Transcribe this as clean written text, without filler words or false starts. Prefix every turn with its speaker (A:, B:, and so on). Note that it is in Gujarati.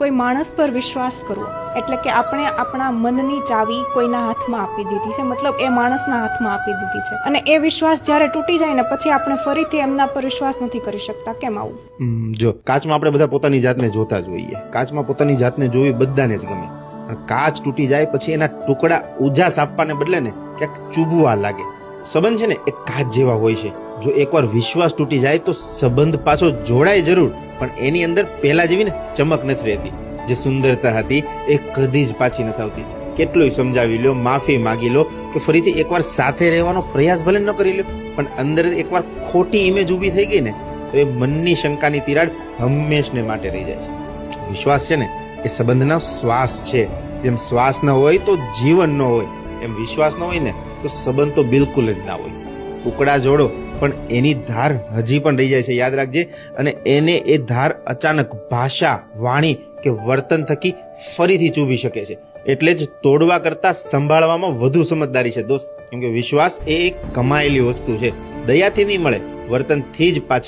A: કોઈ માણસ પર વિશ્વાસ કરવો એટલે કે આપણે આપણા મનની ચાવી કોઈના હાથમાં આપી દીધી છે, મતલબ એ માણસના હાથમાં આપી દીધી છે, અને એ વિશ્વાસ જ્યારે તૂટી જાય ને પછી આપણે ફરીથી એમના પર વિશ્વાસ નથી કરી શકતા. કેમ આવું?
B: જો કાચમાં આપણે બધા પોતાની જાતને જોતા જ હોઈએ, કાચમાં પોતાની જાતને જોવી બધાને જ ગમે, પણ કાચ તૂટી જાય પછી એના ટુકડા ઉજાસ આપવાને બદલે ને ક્યાંક ચૂબવા લાગે. સંબંધ છે ને એ કાચ જેવા હોય છે. જો એકવાર વિશ્વાસ તૂટી જાય તો સંબંધ પાછો જોડાય જરૂર, પણ એની અંદર પહેલા જેવી ને ચમક નથી રહેતી. જે સુંદરતા હતી એ કદી જ પાછી નથી આવતી. કેટલુંય સમજાવી લો, માફી માગી લો કે ફરીથી એકવાર સાથે રહેવાનો પ્રયાસ ભલે ન કરી લો, પણ અંદર એકવાર ખોટી ઇમેજ ઊભી થઈ ગઈ ને તો એ મનની શંકાની તિરાડ હંમેશને માટે રહી જાય છે. વિશ્વાસ છે ને એ સંબંધનો શ્વાસ છે. જેમ શ્વાસ ન હોય તો જીવન ન હોય, એમ વિશ્વાસ ન હોય ને તો સંબંધ તો બિલકુલ જ ના હોય. ટુકડા જોડો પણ એની ધાર હજી પણ રહી જાય છે, યાદ રાખજે. અને એને એ ધાર અચાનક ભાષા, વાણી કે વર્તન થકી ફરીથી ચૂવી શકે છે. એટલે જ તોડવા કરતા સંભાળવામાં વધુ સમજદારી છે દોસ્ત, કેમ કે વિશ્વાસ એ એક કમાયેલી વસ્તુ છે. દયાથી નહીં મળે, વર્તનથી જ પાછી